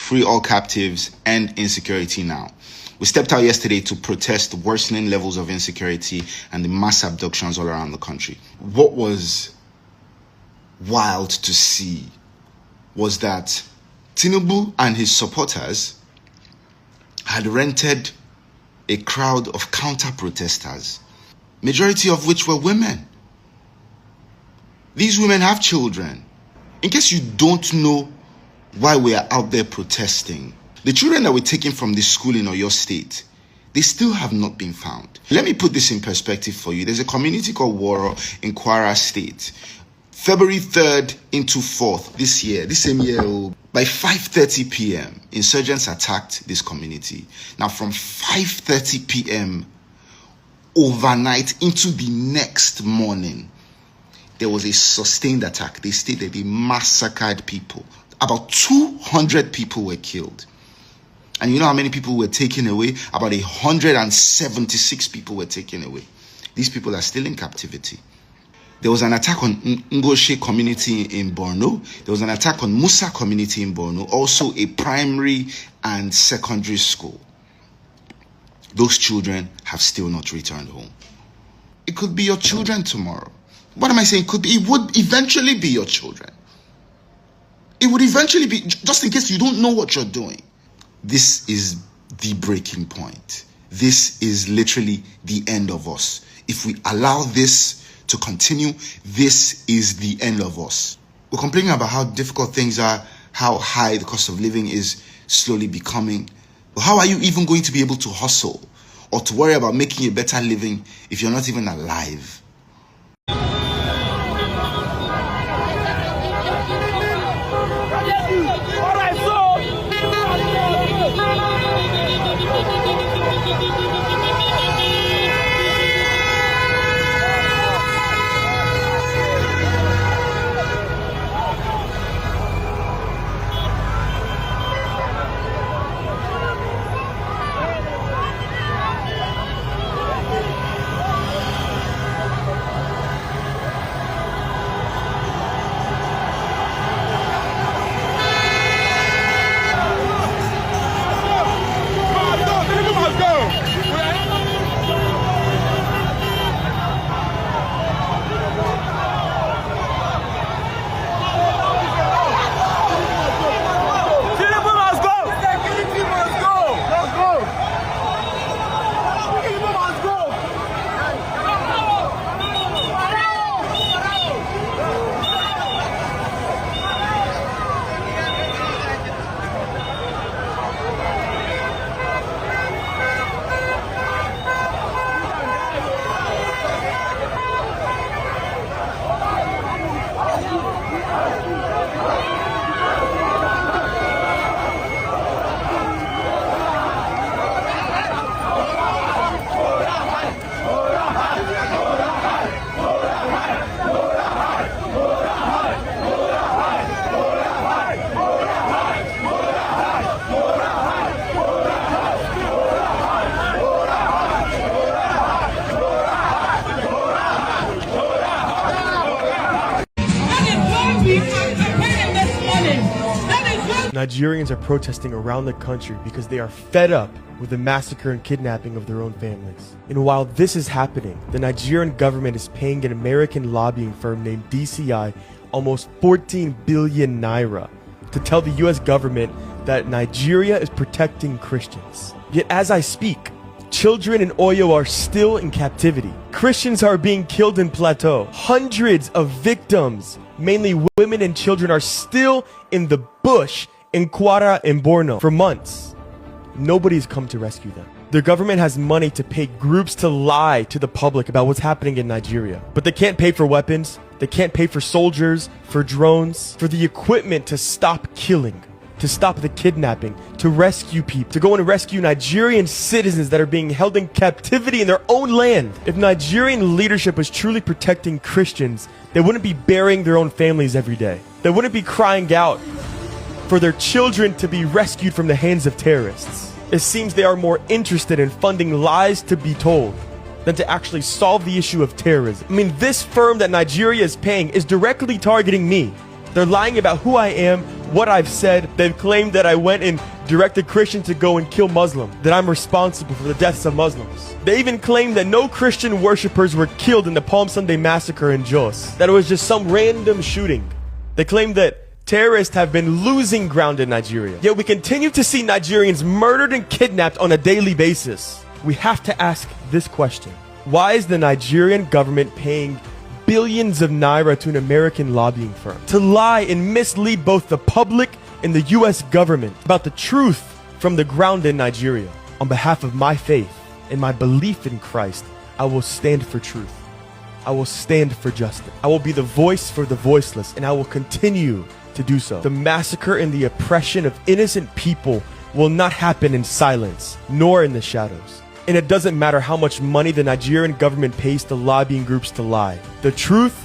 free all captives, end insecurity now. We stepped out yesterday to protest the worsening levels of insecurity and the mass abductions all around the country. What was wild to see was that Tinubu and his supporters had rented a crowd of counter-protesters, majority of which were women. These women have children. In case you don't know why we are out there protesting, the children that were taken from this school in Oyo State, they still have not been found. Let me put this in perspective for you. There's a community called Woro in Kwara State. February 3rd into 4th this same year, by 5:30 p.m., insurgents attacked this community. Now, from 5:30 p.m. overnight into the next morning, there was a sustained attack. They stated they massacred people. About 200 people were killed. And you know how many people were taken away? About 176 people were taken away. These people are still in captivity. There was an attack on Ngoshe community in Borno. There was an attack on Musa community in Borno, also a primary and secondary school. Those children have still not returned home. It could be your children tomorrow. What am I saying? It would eventually be your children. It would eventually be, just in case you don't know what you're doing. This is the breaking point. This is literally the end of us. If we allow this to continue, this is the end of us. We're complaining about how difficult things are, how high the cost of living is slowly becoming. But how are you even going to be able to hustle or to worry about making a better living if you're not even alive? Nigerians are protesting around the country because they are fed up with the massacre and kidnapping of their own families. And while this is happening, the Nigerian government is paying an American lobbying firm named DCI almost 14 billion naira to tell the US government that Nigeria is protecting Christians. Yet as I speak, children in Oyo are still in captivity. Christians are being killed in Plateau. Hundreds of victims, mainly women and children, are still in the bush in Kwara and Borno for months. Nobody's come to rescue them. Their government has money to pay groups to lie to the public about what's happening in Nigeria. But they can't pay for weapons, they can't pay for soldiers, for drones, for the equipment to stop killing, to stop the kidnapping, to rescue people, to go and rescue Nigerian citizens that are being held in captivity in their own land. If Nigerian leadership was truly protecting Christians, they wouldn't be burying their own families every day. They wouldn't be crying out for their children to be rescued from the hands of terrorists. It seems they are more interested in funding lies to be told than to actually solve the issue of terrorism. I mean, this firm that Nigeria is paying is directly targeting me. They're lying about who I am, what I've said. They've claimed that I went and directed Christians to go and kill Muslims, that I'm responsible for the deaths of Muslims. They even claimed that no Christian worshippers were killed in the Palm Sunday massacre in Jos, that it was just some random shooting. They claimed that terrorists have been losing ground in Nigeria. Yet we continue to see Nigerians murdered and kidnapped on a daily basis. We have to ask this question. Why is the Nigerian government paying billions of naira to an American lobbying firm to lie and mislead both the public and the US government about the truth from the ground in Nigeria? On behalf of my faith and my belief in Christ, I will stand for truth. I will stand for justice. I will be the voice for the voiceless, and I will continue to do so. The massacre and the oppression of innocent people will not happen in silence, nor in the shadows. And it doesn't matter how much money the Nigerian government pays to lobbying groups to lie. The truth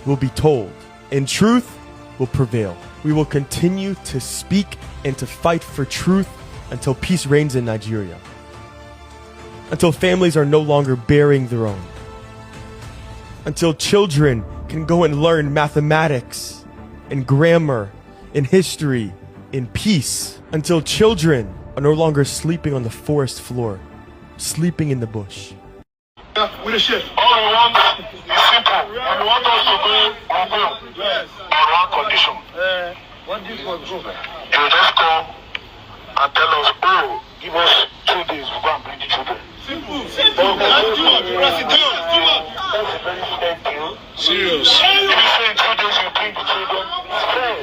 will be told, and truth will prevail. We will continue to speak and to fight for truth until peace reigns in Nigeria. Until families are no longer burying their own. Until children can go and learn mathematics and grammar and history in peace. Until children are no longer sleeping on the forest floor, sleeping in the bush. With a shift. All we want is simple. And we want us to go on film. Yes. On one condition. What this was go? You just come and tell us, oh, give us 2 days, we go and bring the children. Simple. Simple. That's too much. That's too much. That's a very fair deal. Serious. If you say in 2 days you bring the children, it's fair.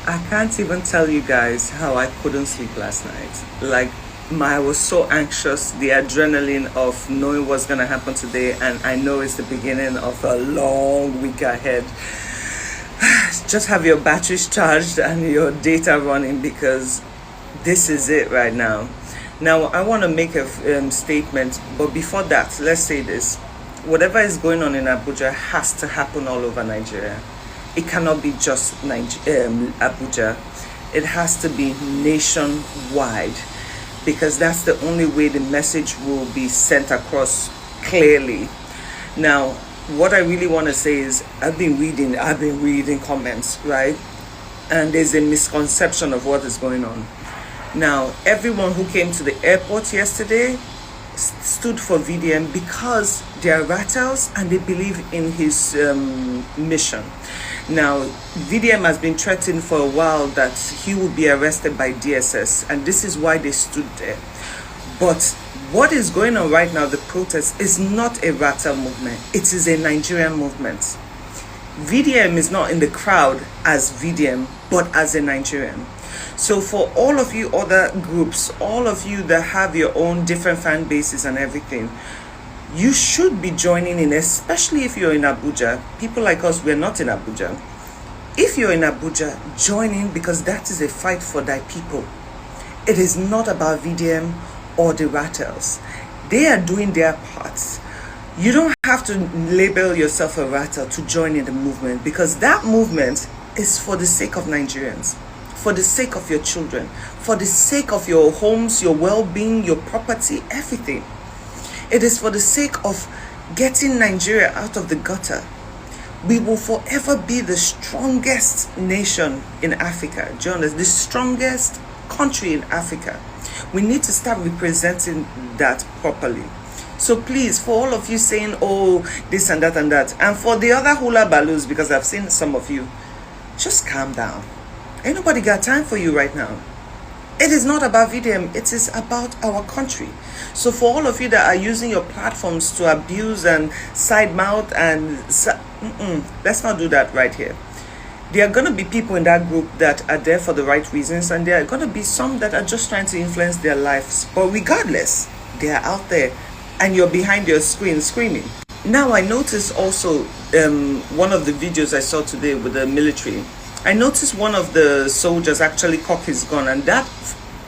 I can't even tell you guys how I couldn't sleep last night. Like, I was so anxious, the adrenaline of knowing what's going to happen today, and I know it's the beginning of a long week ahead. Just have your batteries charged and your data running, because this is it right now. Now, I want to make a statement, but before that, let's say this. Whatever is going on in Abuja has to happen all over Nigeria. It cannot be just Abuja. It has to be nationwide, because that's the only way the message will be sent across clearly. Now, what I really want to say is I've been reading comments, right? And there's a misconception of what is going on. Now, everyone who came to the airport yesterday stood for VDM because they are Rattles and they believe in his mission. Now, VDM has been threatened for a while that he will be arrested by DSS, and this is why they stood there. But what is going on right now, the protest, is not a Rattle movement. It is a Nigerian movement. VDM is not in the crowd as VDM, but as a Nigerian. So for all of you other groups, all of you that have your own different fan bases and everything, you should be joining in, especially if you're in Abuja. People like us, we're not in Abuja. If you're in Abuja, join in, because that is a fight for thy people. It is not about VDM or the Rattles. They are doing their parts. You don't have to label yourself a Rattle to join in the movement, because that movement is for the sake of Nigerians, for the sake of your children, for the sake of your homes, your well-being, your property, everything. It is for the sake of getting Nigeria out of the gutter. We will forever be the strongest nation in Africa. Do you understand? The strongest country in Africa. We need to start representing that properly. So please, for all of you saying, oh, this and that and that, and for the other hula balloons, because I've seen some of you, just calm down. Ain't nobody got time for you right now. It is not about VDM, it is about our country. So for all of you that are using your platforms to abuse and side mouth and let's not do that right here. There are going to be people in that group that are there for the right reasons, and there are going to be some that are just trying to influence their lives. But regardless, they are out there and you're behind your screen screaming. Now, I noticed also one of the videos I saw today with the military. I noticed one of the soldiers actually cock his gun, and that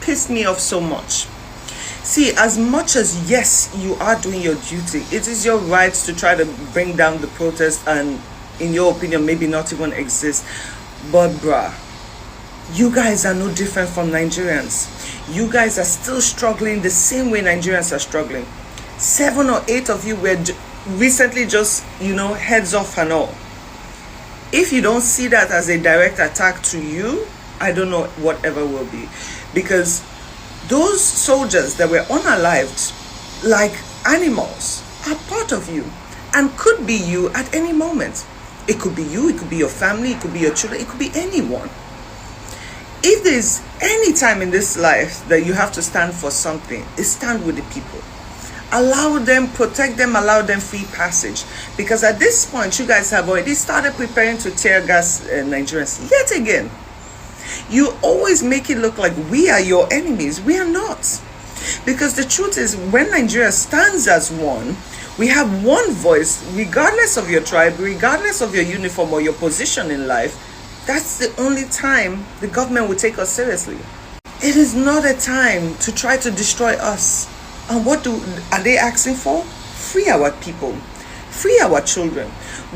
pissed me off so much. See, as much as, yes, you are doing your duty, it is your right to try to bring down the protest and, in your opinion, maybe not even exist. But bruh, you guys are no different from Nigerians. You guys are still struggling the same way Nigerians are struggling. 7 or 8 of you were recently just, heads off and all. If you don't see that as a direct attack to you, I don't know whatever will be. Because those soldiers that were unalived like animals are part of you and could be you at any moment. It could be you, it could be your family, it could be your children, it could be anyone. If there's any time in this life that you have to stand for something, it's stand with the people. Allow them, protect them, allow them free passage. Because at this point, you guys have already started preparing to tear gas Nigerians yet again. You always make it look like we are your enemies. We are not. Because the truth is, when Nigeria stands as one, we have one voice, regardless of your tribe, regardless of your uniform or your position in life. That's the only time the government will take us seriously. It is not a time to try to destroy us. And what are they asking for? Free our people, free our children.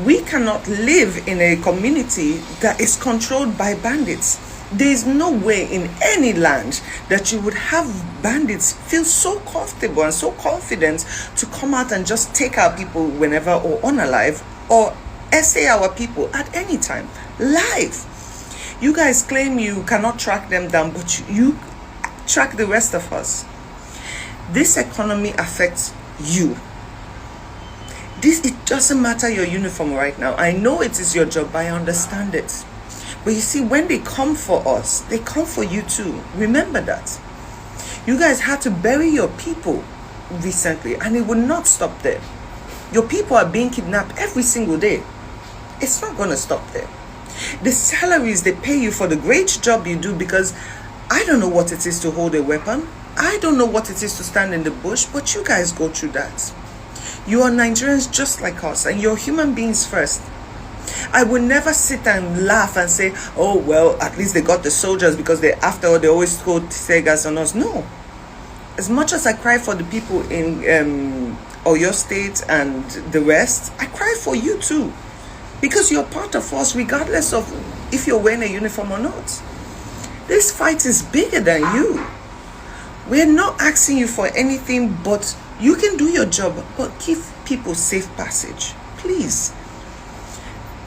We cannot live in a community that is controlled by bandits. There is no way in any land that you would have bandits feel so comfortable and so confident to come out and just take our people whenever or unalive or essay our people at any time. Live. You guys claim you cannot track them down, but you track the rest of us. This economy affects you. It doesn't matter your uniform right now. I know it is your job, but I understand it. But you see, when they come for us, they come for you too. Remember that. You guys had to bury your people recently, and it will not stop there. Your people are being kidnapped every single day. It's not going to stop there. The salaries they pay you for the great job you do, because I don't know what it is to hold a weapon. I don't know what it is to stand in the bush, but you guys go through that. You are Nigerians just like us, and you're human beings first. I would never sit and laugh and say, oh, well, at least they got the soldiers because after all, they always go tear gas on us. No. As much as I cry for the people in Oyo State and the rest, I cry for you too. Because you're part of us, regardless of if you're wearing a uniform or not. This fight is bigger than you. We're not asking you for anything, but you can do your job, but give people safe passage. Please.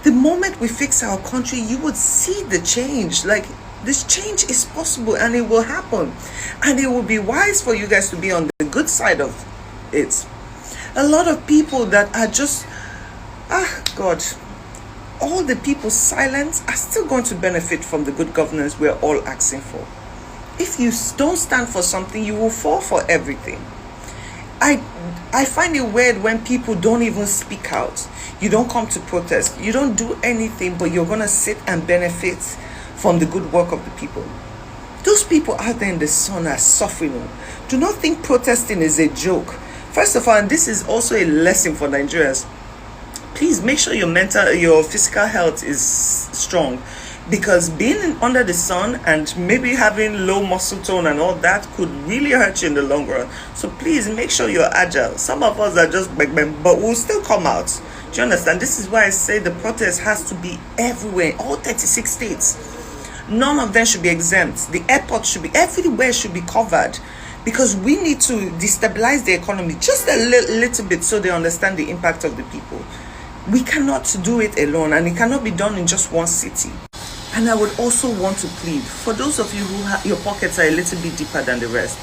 The moment we fix our country, you would see the change. Like, this change is possible and it will happen. And it will be wise for you guys to be on the good side of it. A lot of people that are just, God, all the people silent are still going to benefit from the good governance we're all asking for. If you don't stand for something, you will fall for everything. I find it weird when people don't even speak out. You don't come to protest. You don't do anything, but you're going to sit and benefit from the good work of the people. Those people out there in the sun are suffering. Do not think protesting is a joke. First of all, and this is also a lesson for Nigerians, please make sure your physical health is strong. Because being under the sun and maybe having low muscle tone and all that could really hurt you in the long run. So please make sure you're agile. Some of us are just but we'll still come out. Do you understand? This is why I say the protest has to be everywhere, all 36 states. None of them should be exempt. The airport should be, everywhere should be covered. Because we need to destabilize the economy just a little bit so they understand the impact of the people. We cannot do it alone, and it cannot be done in just one city. And I would also want to plead for those of you who your pockets are a little bit deeper than the rest.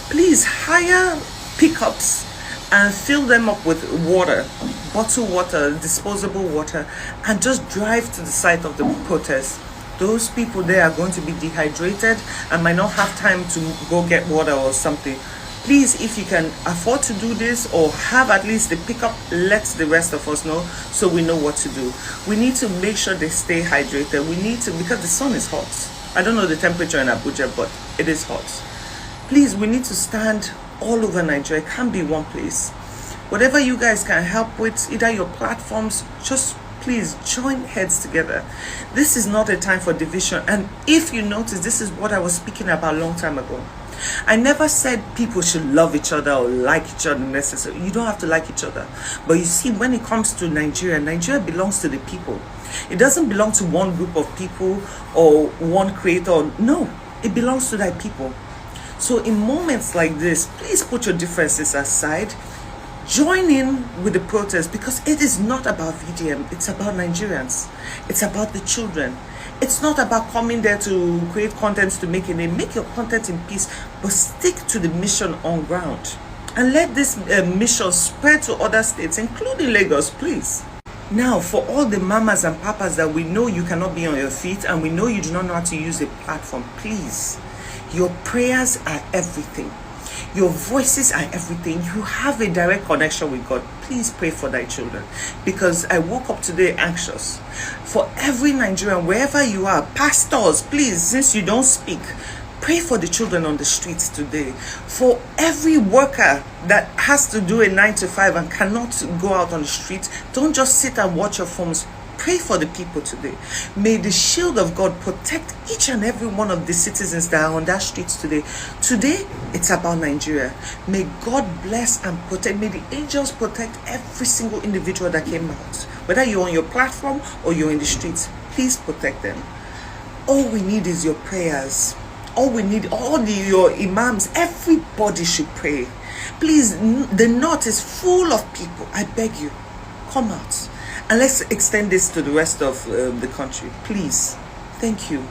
Please hire pickups and fill them up with water, bottled water, disposable water, and just drive to the site of the protest. Those people there are going to be dehydrated and might not have time to go get water or something. Please, if you can afford to do this or have at least the pickup, let the rest of us know so we know what to do. We need to make sure they stay hydrated. We need to, because the sun is hot. I don't know the temperature in Abuja, but it is hot. Please, we need to stand all over Nigeria. It can't be one place. Whatever you guys can help with, either your platforms, just please join heads together. This is not a time for division. And if you notice, this is what I was speaking about a long time ago. I never said people should love each other or like each other necessarily. You don't have to like each other. But you see, when it comes to Nigeria, Nigeria belongs to the people. It doesn't belong to one group of people or one creator. No, it belongs to that people. So in moments like this, please put your differences aside. Join in with the protest, because it is not about VDM, it's about Nigerians, it's about the children. It's not about coming there to create content to make a name. Make your content in peace, but stick to the mission on ground, and let this mission spread to other states, including Lagos, please. Now, for all the mamas and papas that we know you cannot be on your feet, and we know you do not know how to use a platform, please, your prayers are everything. Your voices are everything. You have a direct connection with God. Please pray for thy children, because I woke up today anxious. For every Nigerian, wherever you are, pastors, please, since you don't speak, pray for the children on the streets today. For every worker that has to do a 9 to 5 and cannot go out on the street, don't just sit and watch your phones. Pray for the people today. May the shield of God protect each and every one of the citizens that are on that streets today. Today, it's about Nigeria. May God bless and protect. May the angels protect every single individual that came out. Whether you're on your platform or you're in the streets, please protect them. All we need is your prayers. All we need, your imams, everybody should pray. Please, the north is full of people. I beg you, come out. And let's extend this to the rest of the country. Please. Thank you.